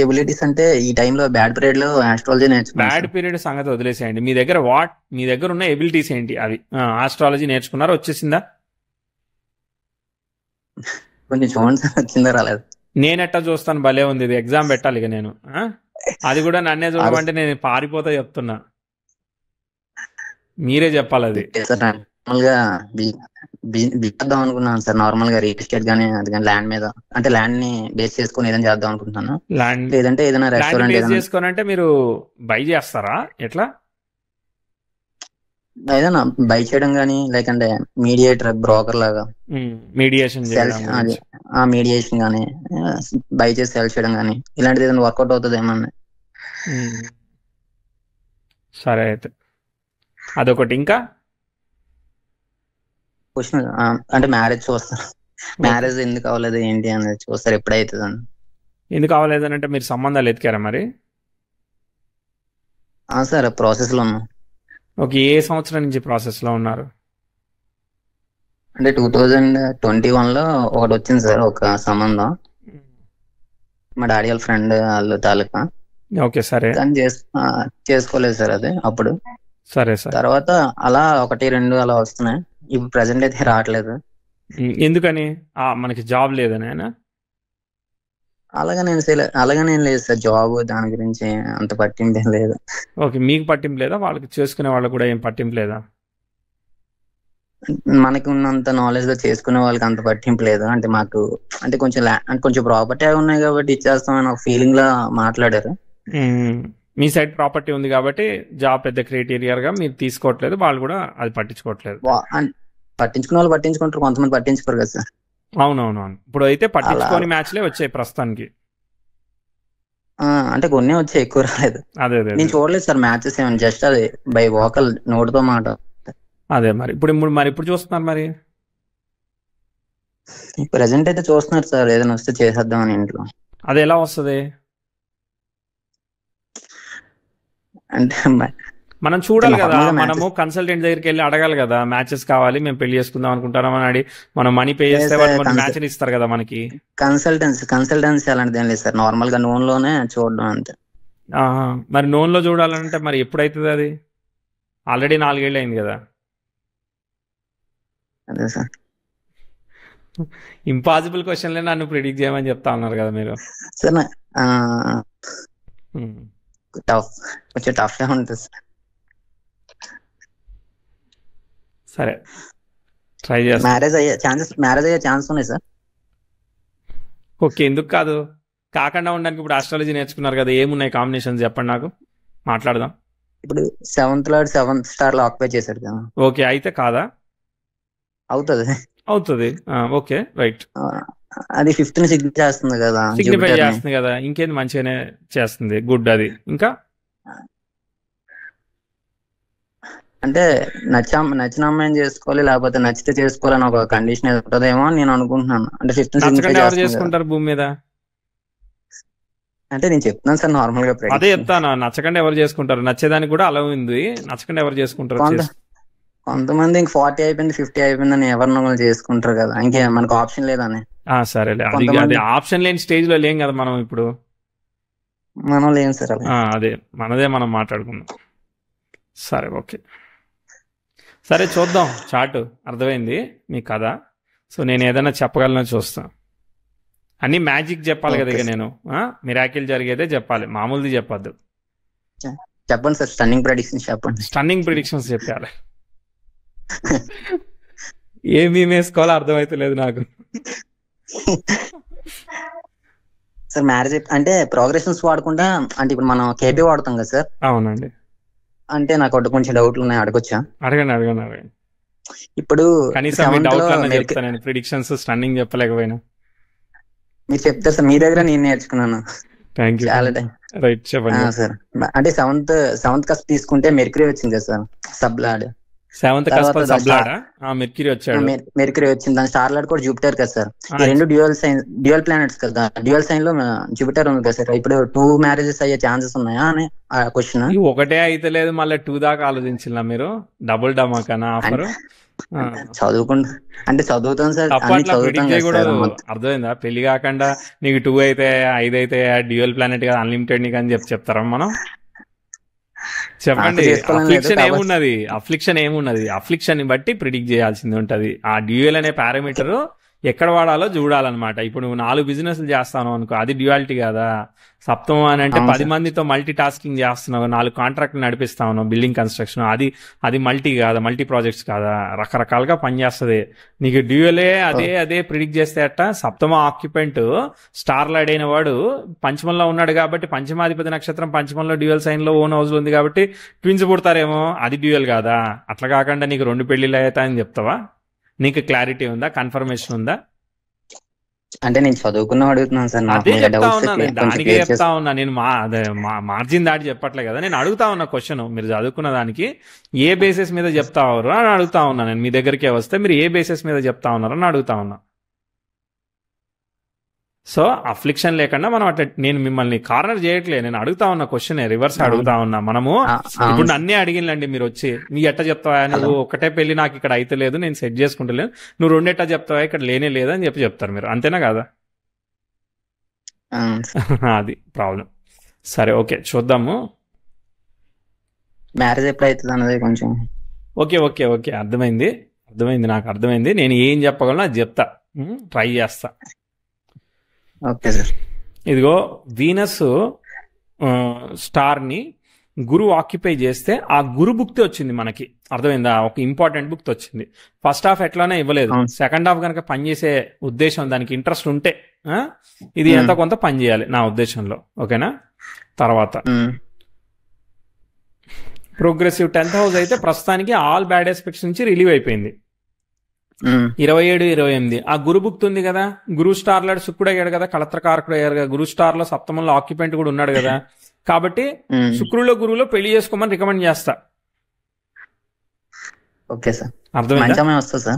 B: ఎబిలిటీస్ అంటే ఈ టైంలో బ్యాడ్ పీరియడ్ లో ఆస్ట్రాలజీ నేర్చుకున్నాను.
A: బ్యాడ్ పీరియడ్ సంగతి వదిలేసేయండి. మీ దగ్గర ఉన్న ఎబిలిటీస్ ఏంటి? అవి ఆస్ట్రాలజీ నేర్చుకున్నారా, వచ్చేసిందా?
B: కొంచెం చూడండి సార్, వచ్చిందా రాలేదు.
A: నేనెట్టా చూస్తాను, భలే ఉంది. ఇది ఎగ్జామ్ పెట్టాలి ఇక నేను. అది కూడా నన్నే చూడమంటే నేను పారిపోతా చెప్తున్నా. మీరే చెప్పాలి అది.
B: నార్మల్ గా చేద్దాం అనుకున్నాను సార్. నార్మల్ గా రియల్ ఎస్టేట్ గానీ, అది కానీ ల్యాండ్ మీద, అంటే ల్యాండ్ ని బేస్ చేసుకుని ఏదైనా చేద్దాం అనుకుంటున్నాను. లేదంటే ఏదైనా రెస్టారెంట్
A: బేస్ చేసుకుని అంటే మీరు బై చేస్తారా? ఎట్లా?
B: ఏదైనా బై చేయడం కానీ, లేకంటే మీడియేటర్, బ్రోకర్ లాగా
A: మీడియేషన్
B: మీడియేషన్ కానీ, బై చేసి సెల్ చేయడం కానీ, ఇలాంటిది ఏదైనా వర్కౌట్ అవుతుంది ఏమన్నా?
A: సరే, అయితే అదొకటి. ఇంకా
B: క్వశ్చన్ అంటే మ్యారేజ్ చూస్తారు. మ్యారేజ్ ఎందుకు అవ్వలేదు ఏంటి అనేది చూస్తారు, ఎప్పుడైతుంది అని.
A: ఎందుకు అవ్వలేదు అంటే మీరు సంబంధాలు ఎతికారా మరి?
B: సార్ ప్రాసెస్ లో ఉన్నాం.
A: ఓకే, ఏ సంవత్సరం నుంచి ప్రాసెస్ లో ఉన్నారు?
B: అంటే 2021 లో ఒకటి వచ్చింది సార్, ఒక సంబంధం. మా డాడీ వాళ్ళ ఫ్రెండ్ వాళ్ళు తాలూకా.
A: ఓకే, సరే.
B: కానీ చేసుకోలేదు సార్ అది అప్పుడు.
A: సరే సార్.
B: తర్వాత అలా 1-2 అలా వస్తున్నాయి. ఇప్పుడు ప్రెసెంట్ అయితే రావట్లేదు.
A: ఎందుకని? మనకి జాబ్ లేదని?
B: అలాగనేం లేదు సార్, జాబ్ దాని గురించి అంత పట్టింపు ఏం లేదు.
A: ఓకే, మీకు పట్టింపు లేదా? వాళ్ళకి చేసుకునే వాళ్ళకి కూడా ఏం పట్టింపు లేదా?
B: మనకి ఉన్నంత నాలెడ్జ్ లో చేసుకునే వాళ్ళకి అంత పట్టింపు లేదు. అంటే మాకు అంటే కొంచెం అంటే కొంచెం ప్రాపర్టీ అవి ఉన్నాయి కాబట్టి ఇచ్చేస్తామని ఒక ఫీలింగ్ లా మాట్లాడారు.
A: మీ సైడ్ ప్రాపర్టీ ఉంది కాబట్టి జాబ్ పెద్ద క్రైటీరియాగా మీరు తీసుకోవట్లేదు, వాళ్ళు కూడా అది పట్టించుకోవట్లేదు.
B: పట్టించుకునే వాళ్ళు పట్టించుకుంటారు, కొంతమంది పట్టించుకోరు కదా సార్.
A: అవునవునవును. ఇప్పుడు అయితే పట్టించుకోని మ్యాచ్లే వచ్చాయి ప్రస్తుతానికి.
B: అంటే కొన్ని వచ్చాయి, ఎక్కువ రాలేదు.
A: అదే అదే
B: నేను చూడలేదు సార్ మ్యాచెస్ ఏమైనా, జస్ట్ అది బై వోకల్ నోటితో మాట.
A: అదే మరి ఇప్పుడు చూస్తున్నారు మరి.
B: ప్రెసెంట్ అయితే చూస్తున్నారు సార్, ఏదైనా వస్తే చేసేద్దామని ఇంట్లో.
A: అది ఎలా వస్తుంది
B: అంటే
A: మనం చూడాలి కదా, మనము కన్సల్టెంట్ దగ్గరికి వెళ్ళి అడగాలి కదా, మ్యాచెస్ కావాలి మేము పెళ్లి చేసుకుందాం అనుకుంటారా అని అడిగి మనం మనీ పే చేస్తే వాళ్ళు మ్యాచ్లు ఇస్తారు కదా మనకి.
B: కన్సల్టెన్సీ అలాంటిది ఏం లేదు సార్, నార్మల్ గా నోన్ లోనే చూడడం అంతే.
A: మరి నోన్ లో చూడాలంటే మరి ఎప్పుడైతుంది అది? ఆల్రెడీ 4 ఏళ్ళు అయింది కదా.
B: అదే సార్,
A: ఇంపాసిబుల్ క్వశ్చన్లే నన్ను ప్రిడిక్ట్ చేయమని చెప్తా ఉన్నారు కదా మీరు.
B: సార్ కొంచెం టఫ్ గా ఉంటుంది సార్.
A: సరే ట్రై చేస్తా.
B: మ్యారేజ్ అయ్యే ఛాన్స్ ఉన్నాయి సార్.
A: ఓకే, ఎందుకు కాదు, కాకుండా ఉండడానికి ఇప్పుడు ఆస్ట్రాలజీ నేర్చుకున్నారు కదా, ఏమున్నాయి కాంబినేషన్స్ చెప్పండి నాకు, మాట్లాడదాం.
B: ఇప్పుడు 7th లార్డ్ 7th స్టార్ లో ఆక్యుపై చేశాడు కదా.
A: ఓకే, అయితే కాదా? అవుతుంది. Okay right.
B: అది 5th ని సిగ్నిఫై చేస్తుంది కదా.
A: ఇంకేంది, మంచిగానే చేస్తుంది, గుడ్. అది ఇంకా
B: అంటే నచ్చిన అమ్మాయిని చేసుకోవాలి, లేకపోతే నచ్చితే చేసుకోవాలని ఒక కండిషన్ ఉంటుందేమో అని నేను అనుకుంటున్నాను. అంటే 5th ని సిగ్నిఫై
A: చేసుకుంటారు భూమి మీద.
B: అంటే నేను చెప్తున్నాను సార్ నార్మల్ గా.
A: అదే చెప్తాను, నచ్చకుండా ఎవరు చేసుకుంటారు? నచ్చేదానికి కూడా అలా ఉంది, నచ్చకుండా ఎవరు చేసుకుంటారు?
B: కొంతమంది ఇంక 40 అయిపోయింది 50 అయిపోయిందని ఎవరినో చేసుకుంటారు కదా, ఇంకే మనకు ఆప్షన్ లేదని.
A: సరేలే, అది ఆప్షన్ లేని స్టేజ్ లో లేం కదా మనం ఇప్పుడు.
B: మనం లేం సార్.
A: అదే మనదే మనం మాట్లాడుకుందాం. సరే ఓకే, సరే చూద్దాం. చార్ట్ అర్థమైంది మీ కథ. సో నేను ఏదైనా చెప్పగలనో చూస్తాను. అన్ని మ్యాజిక్ చెప్పాలి కదా ఇక నేను, మిరాకిల్ జరిగేదే చెప్పాలి, మామూలుది చెప్పద్దు.
B: చెప్పండి సార్, స్టన్నింగ్ ప్రెడిక్షన్స్ చెప్పండి.
A: స్టన్నింగ్ ప్రిడిక్షన్స్ చెప్పాలి. ఏమీ వేసుకోవాలో అర్థమైతలేదు నాకు.
B: సార్ మ్యారేజ్ అంటే ప్రోగ్రెషన్స్ వాడకుండా, అంటే ఇప్పుడు మనం కేపీ వాడతాం కదా సార్.
A: అవునండి.
B: అంటే నాకు ఒకటి కొంచెం డౌట్లు ఉన్నాయి, అడగొచ్చా?
A: అడగండి.
B: ఇప్పుడు
A: ప్రిడిక్షన్స్ స్టన్నింగ్ చెప్పలేకపోయినా
B: మీరు చెప్తారు సార్, మీ దగ్గర నేను నేర్చుకున్నాను. చాలా టైం.
A: రైట్, చెప్పండి
B: సార్. అంటే సెవెంత్ కస్ తీసుకుంటే మెర్క్యూరీ వచ్చింది కదా సార్, సబ్లాడ్. మెర్క్యూరీ వచ్చింది, దాని స్టార్ లార్డ్ కూడా జూపిటర్ కదా సార్. ఈ రెండు డ్యూయల్ ప్లానెట్స్ కదా, డ్యూయల్ సైన్ లో జూపిటర్ ఉంది కదా సార్. ఇప్పుడు 2 మ్యారేజెస్ అయ్యే ఛాన్సెస్ ఉన్నాయా అని క్వశ్చన్.
A: ఒకటే అయితే లేదు, మళ్ళీ 2 దాకా ఆలోచించిన మీరు, డబుల్ డమాకానా ఆఫర్?
B: చదువుతాం సార్.
A: అర్థమైందా? పెళ్లి కాకుండా నీకు 2 అయితే 5 అయితే డ్యూయల్ ప్లానెట్ కదా, అన్లిమిటెడ్ నీకు అని చెప్తారా మనం? చెప్పండి. అఫ్లిక్షన్ ఏమున్నది? అఫ్లిక్షన్ ని బట్టి ప్రిడిక్ట్ చేయాల్సింది ఉంటది. ఆ డ్యూయల్ అనే పారామీటర్ ఎక్కడ వాడాలో చూడాలన్నమాట. ఇప్పుడు నువ్వు 4 బిజినెస్లు చేస్తాను అనుకో, అది డ్యూయాలిటీ కదా. సప్తమం అని అంటే 10 మందితో మల్టీ టాస్కింగ్ చేస్తున్నావు, 4 కాంట్రాక్ట్లు నడిపిస్తా ఉన్నావు, బిల్డింగ్ కన్స్ట్రక్షన్, అది మల్టీ కాదా, మల్టీ ప్రాజెక్ట్స్ కాదా, రకరకాలుగా పనిచేస్తుంది. నీకు డ్యూయలే అదే ప్రిడిక్ట్ చేస్తే అట్ట. సప్తమ ఆక్యుపెంట్ స్టార్ లార్డ్ అయిన వాడు పంచమంలో ఉన్నాడు కాబట్టి, పంచమాధిపతి నక్షత్రం పంచమంలో డ్యూయల్ సైన్ లో ఓన్ హౌస్ లో ఉంది కాబట్టి ట్విన్స్ పుడతారేమో, అది డ్యూయల్ కాదా? అట్లా కాకుండా నీకు 2 పెళ్లిళ్ళు అవుతాయని చెప్తావా? నీకు క్లారిటీ ఉందా, కన్ఫర్మేషన్ ఉందా?
B: అంటే నేను చదువుకున్నా అడుగుతున్నాను సార్.
A: అదే చెప్తా ఉన్నా, దానికే చెప్తా ఉన్నా నేను. మార్జిన్ దాటి చెప్పట్లే కదా, నేను అడుగుతా ఉన్నా క్వశ్చన్. మీరు చదువుకున్న దానికి ఏ బేసిస్ మీద చెప్తా ఉన్నారు అని అడుగుతా ఉన్నా నేను. మీ దగ్గరికే వస్తే మీరు ఏ బేసిస్ మీద చెప్తా ఉన్నారు అని అడుగుతా ఉన్నా. సో అఫ్లిక్షన్ లేకుండా మనం అట్లా, నేను మిమ్మల్ని కార్నర్ చేయట్లే, నేను అడుగుతా ఉన్నా క్వశ్చన్, రివర్స్ అడుగుతా ఉన్నా. మనము ఇప్పుడు అన్నీ అడిగినండి, మీరు వచ్చి నీ ఎట్ట చెప్తావా, నువ్వు ఒకటే పెళ్లి నాకు ఇక్కడ అయితే లేదు, నేను సెట్ చేసుకుంటలేను, నువ్వు 2 ఎట్టా చెప్తావా, ఇక్కడ లేనే లేదు అని చెప్తారు మీరు, అంతేనా కదా? అది ప్రాబ్లం. సరే ఓకే, చూద్దాము.
B: మ్యారేజ్ ఎప్పుడు అవుతుంది అన్నది కొంచెం.
A: ఓకే అర్థమైంది, నాకు అర్థమైంది. నేను ఏం చెప్పగలను అది చెప్తా, ట్రై చేస్తా.
B: Okay sir.
A: ఇదిగో వీనస్ స్టార్ని గురువు ఆక్యుపై చేస్తే ఆ గురు భుక్తి వచ్చింది మనకి, అర్థమైందా? ఒక ఇంపార్టెంట్ భుక్తి వచ్చింది. ఫస్ట్ హాఫ్ ఎట్లానే ఇవ్వలేదు, సెకండ్ హాఫ్ కనుక పనిచేసే ఉద్దేశం, దానికి ఇంట్రెస్ట్ ఉంటే ఇది ఎంత కొంత పని చేయాలి నా ఉద్దేశంలో, ఓకేనా? తర్వాత ప్రోగ్రెసివ్ 10th హౌస్ అయితే ప్రస్తుతానికి ఆల్ బ్యాడ్ ఆస్పెక్ట్స్ నుంచి రిలీవ్ అయిపోయింది. 27, 28 ఆ గురు భుక్తి ఉంది కదా, గురు స్టార్ లాడు శుక్రుడు అయ్యాడు కదా, కళత్రకారకుడు అయ్యారు కదా, గురు స్టార్ లో సప్తమంలో ఆక్యుపెంట్ కూడా ఉన్నాడు కదా, కాబట్టి శుక్రులో గురువులో పెళ్లి చేసుకోమని రికమెండ్ చేస్తా.
B: ఓకే సార్,
A: అర్థమైందా?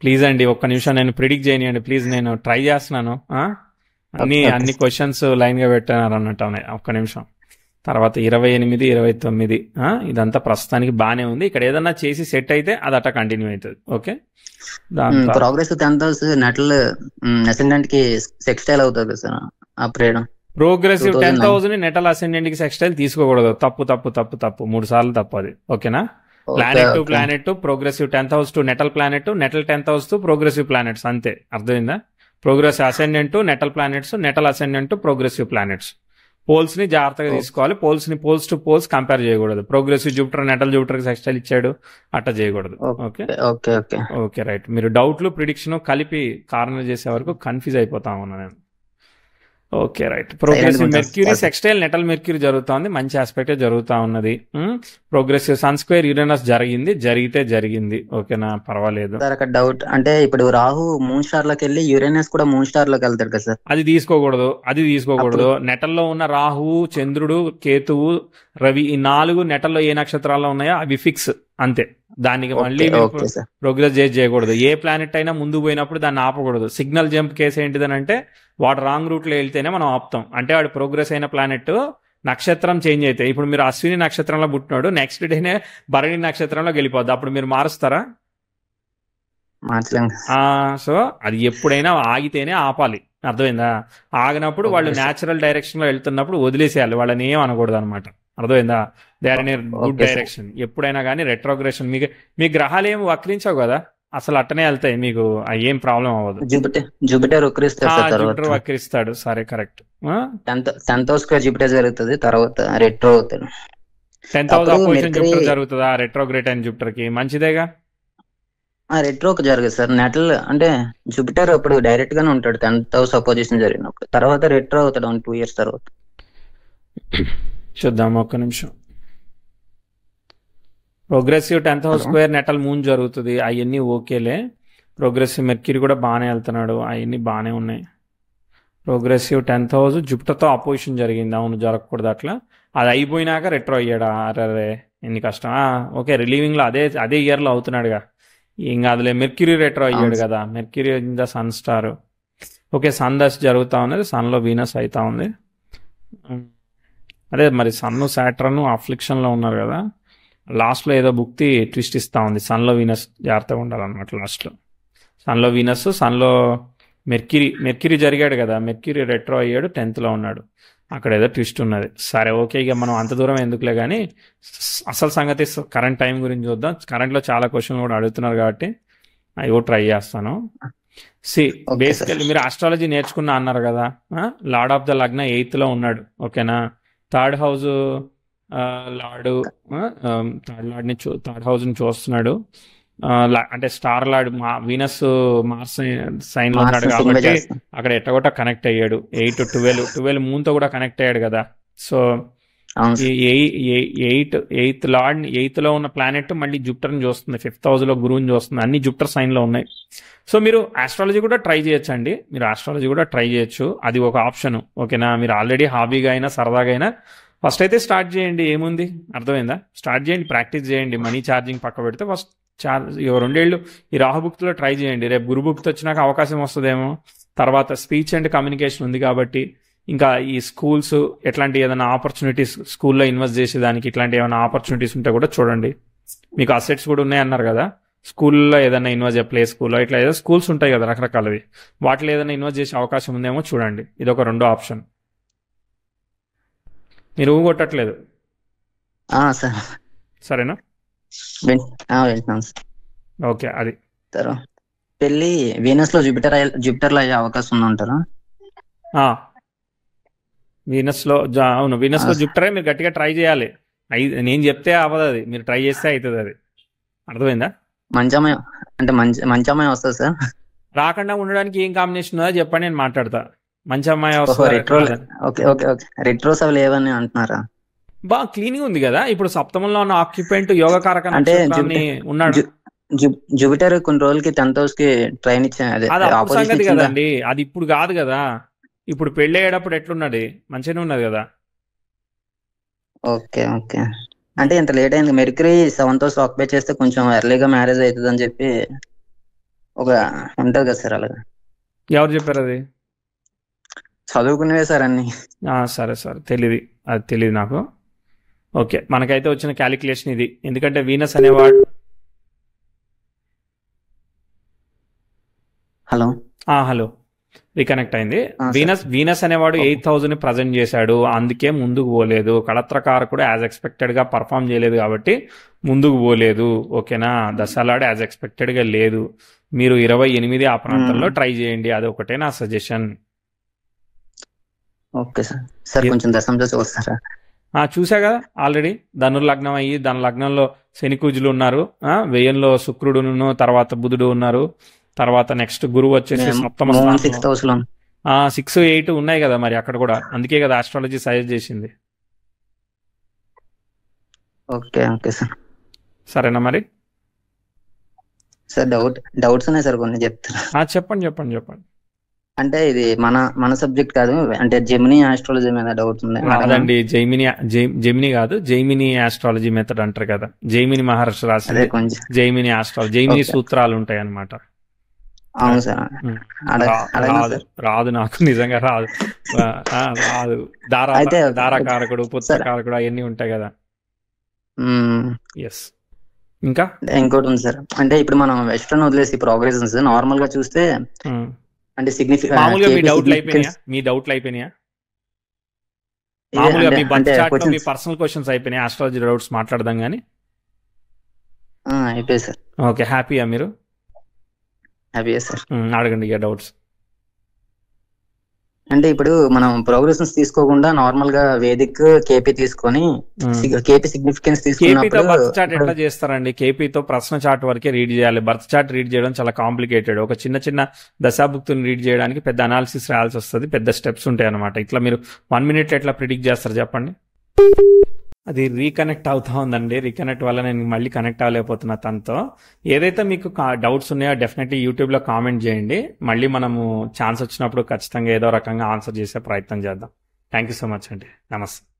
A: ప్లీజ్ అండి ఒక్క నిమిషం నేను ప్రిడిక్ట్ చేయనియండి ప్లీజ్, నేను ట్రై చేస్తున్నాను. అన్ని క్వశ్చన్స్ లైన్ గా పెట్టారు అన్నట్టు, ఒక్క నిమిషం. తర్వాత 28, 29 ఇదంతా ప్రస్తుతానికి బానే ఉంది. ఇక్కడ ఏదన్నా చేసి సెట్ అయితే అది అట్లా కంటిన్యూ అవుతుంది. Okay,
B: progressive 10th house natal ascendant కి సెక్స్టైల్ అవుతుంది sir upgrade.
A: Progressive 10th house ని నెటల్ అసెండెంట్ కి సెక్స్టైల్ తీసుకోకూడదు, తప్పు తప్పు తప్పు తప్పు, 3 సార్లు తప్పు అది, ఓకేనా? Planet to progressive 10th house to natal planet, natal 10th house to progressive planets, అంతే, అర్థమైందా? Progressive ascendant to natal planets, natal ascendant to progressive planets. Poles ని జాగ్రత్తగా తీసుకోవాలి, పోల్స్ టు పోల్స్ కంపేర్ చేయకూడదు. ప్రోగ్రెసివ్ జూపిటర్ నెటల్ జూపిటర్ కి sextile ఇచ్చాడు అట్లా చేయకూడదు. Okay okay right. మీరు డౌట్లు ప్రిడిక్షన్ కలిపి కార్నర్ చేసే వరకు కన్ఫ్యూజ్ అయిపోతా ఉన్నా నేను. Okay right. Progressive Mercury sextile natal mercury జరుగుతుంది, మంచి ఆస్పెక్ట్ జరుగుతా ఉన్నది. ప్రోగ్రెసివ్ సన్ స్క్వేర్ యురేనస్ జరిగింది, ఓకేనా, పర్వాలేదు.
B: డౌట్ అంటే ఇప్పుడు రాహు మూన్ స్టార్ లోకి వెళ్ళి యురేనస్ కూడా మూన్ స్టార్ లోకి వెళ్తాడు కదా సార్,
A: అది తీసుకోకూడదు. నెటల్లో ఉన్న రాహువు, చంద్రుడు, కేతువు, రవి ఈ 4 నెటల్లో ఏ నక్షత్రాల్లో ఉన్నాయో అవి ఫిక్స్, అంతే. దానికి మళ్ళీ ప్రోగ్రెస్ చేయకూడదు. ఏ ప్లానెట్ అయినా ముందు పోయినప్పుడు దాన్ని ఆపకూడదు. సిగ్నల్ జంప్ కేసు ఏంటిదనంటే వాడు రాంగ్ రూట్ లో వెళ్తేనే మనం ఆపుతాం. అంటే వాడు ప్రోగ్రెస్ అయిన ప్లానెట్ నక్షత్రం చేంజ్ అయితే, ఇప్పుడు మీరు అశ్విని నక్షత్రంలో పుట్టినాడు, నెక్స్ట్ డేనే భరణి నక్షత్రంలోకి వెళ్ళిపోద్ది, అప్పుడు మీరు మారుస్తారా? సో అది ఎప్పుడైనా ఆగితేనే ఆపాలి, అర్థమైందా? ఆగినప్పుడు వాళ్ళు న్యాచురల్ డైరెక్షన్ లో వెళ్తున్నప్పుడు వదిలేసేయాలి, వాళ్ళని ఏం అనకూడదు అనమాట, అర్థమైందా? They are in good direction. ఎప్పుడైనా కానీ రెట్రోగ్రెషన్, మీ గ్రహాలు ఏమి వక్రించవు కదా, అసలు అట్టనే వెళ్తాయి, మీకు ఏం ప్రాబ్లం అవ్వదు.
B: జూపిటర్
A: వక్రిస్తాడు, సరే కరెక్ట్.
B: 10th హౌస్ జూపిటర్ జరుగుతుంది, తర్వాత రెట్రో అవుతాడు.
A: 10th హౌస్ అపోజిషన్ జూపిటర్ జరుగుతుందా రెట్రోగ్రేట్ అయిన జూపిటర్ కి? మంచిదేగా.
B: రెట్రోకి జరగదు సార్, నెటల్ అంటే జూపిటర్ అప్పుడు డైరెక్ట్ గానే ఉంటాడు 10th హౌస్ అపోజిషన్ జరిగినప్పుడు, తర్వాత రెట్రో అవుతాడు 2 years తర్వాత.
A: చూద్దాం ఒక్క నిమిషం. Progressive 10th house square natal moon జరుగుతుంది, అవన్నీ ఓకేలే. ప్రోగ్రెసివ్ మెర్క్యూరీ కూడా బాగానే వెళ్తున్నాడు, అవన్నీ బాగానే ఉన్నాయి. ప్రోగ్రెసివ్ 10th హౌస్ జూపిటర్తో అపోజిషన్ జరిగింది, అవును జరగకూడదు అట్లా. అది అయిపోయినాక రెట్రో అయ్యాడా? అరే ఎన్ని కష్టం. ఓకే, రిలీవింగ్ లో అదే ఇయర్ లో అవుతున్నాడుగా, ఇంకా అదిలే. మెర్క్యూరీ రెట్రో అయ్యాడు కదా, Mercury in the sun star. Okay, sun దశ జరుగుతూ ఉన్నది, సన్లో వీనస్ అవుతా ఉంది. అదే మరి సన్ను సాటర్న్ అఫ్లిక్షన్లో ఉన్నారు కదా, లాస్ట్లో ఏదో భుక్తి ట్విస్ట్ ఇస్తూ ఉంది. సన్లో వీనస్ జాగ్రత్తగా ఉండాలన్నమాట లాస్ట్లో. సన్లో వీనస్, సన్లో మెర్క్యూరీ జరిగాడు కదా, మెర్క్యూరీ రెట్రో అయ్యాడు, 10th లో ఉన్నాడు, అక్కడ ఏదో ట్విస్ట్ ఉన్నది. సరే ఓకే, ఇక మనం అంత దూరం ఎందుకులే కానీ అసలు సంగతి కరెంట్ టైం గురించి చూద్దాం. కరెంట్లో చాలా క్వశ్చన్లు కూడా అడుగుతున్నారు కాబట్టి అవి కూడా ట్రై చేస్తాను. బేసికల్లీ మీరు ఆస్ట్రాలజీ నేర్చుకున్నా అన్నారు కదా, లార్డ్ ఆఫ్ ద లగ్న 8th లో ఉన్నాడు, ఓకేనా. థర్డ్ హౌస్ థర్డ్ హౌస్ ని చూస్తున్నాడు, అంటే star lord Venus Mars sign లో ఉన్నాడు కాబట్టి అక్కడ ఎట్టగొట్ట కనెక్ట్ అయ్యాడు. 8, 12 మూన్ తో కూడా కనెక్ట్ అయ్యాడు కదా. సో ఎయిత్ లో ఉన్న ప్లానెట్ మళ్ళీ జూపిటర్ ని చూస్తుంది, 5th హౌస్ లో గురువుని చూస్తుంది, అన్ని జూపిటర్ సైన్ లో ఉన్నాయి. సో మీరు ఆస్ట్రాలజీ కూడా ట్రై చేయొచ్చు అండి, అది ఒక ఆప్షన్, ఓకేనా. మీరు ఆల్రెడీ హాబీగా అయినా సరదాగా అయినా ఫస్ట్ అయితే స్టార్ట్ చేయండి, ఏముంది, అర్థమైందా? స్టార్ట్ చేయండి, ప్రాక్టీస్ చేయండి, మనీ ఛార్జింగ్ పక్క పెడితే ఫస్ట్ 2 ఏళ్ళు ఈ రాహుభుక్తిలో ట్రై చేయండి. రేపు గురుభుక్తి వచ్చినాక అవకాశం వస్తుందేమో, తర్వాత స్పీచ్ అండ్ కమ్యూనికేషన్ ఉంది కాబట్టి, ఇంకా ఈ స్కూల్స్ ఎట్లాంటి ఏదైనా ఆపర్చునిటీస్ స్కూల్లో ఇన్వెస్ట్ చేసేదానికి ఇట్లాంటి ఏమైనా ఆపర్చునిటీస్ ఉంటే కూడా చూడండి. మీకు అసెట్స్ కూడా ఉన్నాయి అన్నారు కదా, స్కూల్లో ఏదైనా ఇన్వెస్ట్ ప్లే స్కూల్లో ఇట్లా ఏదో స్కూల్స్ ఉంటాయి కదా రకరకాలవి, వాటిలో ఏదైనా ఇన్వెస్ట్ చేసే అవకాశం ఉందేమో చూడండి. ఇది ఒక 2వ ఆప్షన్. మీరు కొట్టట్లేదు, సరేనా? ఓకే, అది
B: పెళ్లి వీనస్ లో జూపిటర్ లో అయ్యే అవకాశం ఉందంటారా?
A: వీనస్ లో, అవును వీనస్ లో జూపిటరే, మీరు గట్టిగా ట్రై చేయాలి. నేను చెప్తే అవ్వదు, అది మీరు ట్రై చేస్తే అవుతుంది. అది అర్థమైందా?
B: మంచి అమ్మాయి అంటే మంచి అమ్మాయి వస్తుంది సార్.
A: రాకుండా ఉండడానికి ఏం కాంబినేషన్ ఉందో చెప్పండి, నేను మాట్లాడతా. మంచి అమ్మాయి
B: ఓహో
A: వస్తుంది.
B: రెట్రో. ఓకే ఓకే ఓకే, రెట్రోస్ అవి లేవని అంటున్నారా?
A: బాగా క్లీనింగ్ ఉంది కదా. ఇప్పుడు సప్తమంలో ఉన్న ఆక్యుపెంట్ యోగకారక
B: అంటే
A: నక్షత్రాన్ని ఉన్నాడు.
B: జూపిటర్ కొన్ని రోజులకి 10th house కి ట్రైన్ ఇచ్చా, అదే
A: అది అప్పుడు
B: ఆపోజిషన్
A: సంగతి
B: ఇచ్చిందా?
A: కదండి, అది ఇప్పుడు కాదు కదా. ఇప్పుడు పెళ్లి అయ్యేటప్పుడు ఎట్లున్నది, మంచిగానే ఉన్నది కదా.
B: Okay okay. అంటే ఇంత లేట్ అయింది. మెర్క్యూరీ 7th house ఆక్యుపై చేస్తే కొంచెం ఎర్లీగా మ్యారేజ్ అవుతుంది అని చెప్పి ఒక ఉంటది కదా సార్, అలాగా
A: ఎవరు చెప్పారు అది?
B: చదువుకునేవే సార్ అన్ని.
A: సరే సరే, అది తెలియదు నాకు. ఓకే, మనకైతే వచ్చిన క్యాలిక్యులేషన్ ఇది. ఎందుకంటే వీనస్ అనేవాడు హలో రీకనెక్ట్ అయింది. వీనస్ అనేవాడు 8,000 ప్రజెంట్ చేశాడు, అందుకే ముందుకు పోలేదు. కళత్రకారకుడు యాజ్ ఎక్స్పెక్టెడ్ గా పర్ఫామ్ చేయలేదు కాబట్టి ముందుకు పోలేదు. ఓకేనా? దశలాడు యాజ్ ఎక్స్పెక్టెడ్ గా లేదు. మీరు 28 ఆ ప్రాంతంలో ట్రై చేయండి, అది ఒకటే నా సజెషన్.
B: Okay sir. సార్ కొంచెం దశంలో చూస్తారా?
A: చూసా కదా ఆల్రెడీ. ధనుర్లగ్నం అయ్యి దాని లగ్నంలో శని కుజులు ఉన్నారు, వ్యయంలో శుక్రుడును, తర్వాత బుధుడు ఉన్నారు, తర్వాత నెక్స్ట్ గురువు వచ్చేసి సప్తమ
B: 6th house లో
A: 6, 8 ఉన్నాయి కదా మరి అక్కడ కూడా. అందుకే కదా ఆస్ట్రాలజీ సజెస్ట్ చేసింది.
B: Okay okay sir.
A: సరేనా మరి?
B: సార్ డౌట్స్ ఉన్నాయి సార్, కొన్ని చెప్తారా?
A: చెప్పండి.
B: అంటే ఇది మన సబ్జెక్ట్ కాదు, అంటే జెమినీ ఆస్ట్రాలజీ మీద డౌట్ ఉంది.
A: అదండి, జెమినీ కాదు, జైమిని ఆస్ట్రాలజీ మెథడ్ అంటారు కదా. జైమిని మహర్షి రాసింది జైమిని ఆస్ట్రాలజీ. జైమిని సూత్రాలు ఉంటాయి అన్నమాట.
B: అవును సార్.
A: రాదు నాకు, నిజంగా రాదు. దారాకారకుడు, పుత్రకారకుడు అవన్నీ ఉంటాయి కదా. ఎస్. ఇంకా
B: ఇంకోటి ఉంది సార్, అంటే ఇప్పుడు మనం వెస్టర్న్ వదిలేసి ప్రోగ్రెషన్స్ నార్మల్ గా చూస్తే అంటే
A: మామూలుగా మీ డౌట్లు అయిపోయినాయా? మామూలుగా మీ బర్త్ చార్ట్ లో మీ పర్సనల్ క్వశ్చన్స్ అయిపోయినాయి, ఆస్ట్రాలజీ డౌట్స్ మాట్లాడదాం కానీ.
B: అయిపోయి సార్.
A: ఓకే, హ్యాపీయా మీరు?
B: Happy sir.
A: అడగండి ఇక డౌట్స్.
B: అంటే ఇప్పుడు మనం ప్రోగ్రెషన్స్ తీసుకోకుండా నార్మల్ గా వేదిక్ కేపీ తీసుకొని కేపీ సిగ్నిఫికెన్స్ తీసుకున్నప్పుడు
A: బర్త్ చార్ట్ ఎట్లా చేస్తారండి? కేపీతో ప్రశ్న చార్ట్ వరకే రీడ్ చేయాలి. బర్త్ చార్ట్ రీడ్ చేయడం చాలా కాంప్లికేటెడ్. ఒక చిన్న దశాభుక్తుని రీడ్ చేయడానికి పెద్ద అనాలిసిస్ రాయాల్సి వస్తుంది, పెద్ద స్టెప్స్ ఉంటాయి అనమాట. ఇట్లా మీరు 1 minute ఎట్లా ప్రిడిక్ట్ చేస్తారు చెప్పండి? అది రీకనెక్ట్ అవుతా ఉందండి. రీకనెక్ట్ వల్ల నేను మళ్ళీ కనెక్ట్ అవ్వలేకపోతున్నా తనతో. ఏదైతే మీకు డౌట్స్ ఉన్నాయో డెఫినెట్లీ యూట్యూబ్లో కామెంట్ చేయండి. మళ్ళీ మనము ఛాన్స్ వచ్చినప్పుడు ఖచ్చితంగా ఏదో రకంగా ఆన్సర్ చేసే ప్రయత్నం చేద్దాం. థ్యాంక్ యూ సో మచ్ అండి. నమస్తే.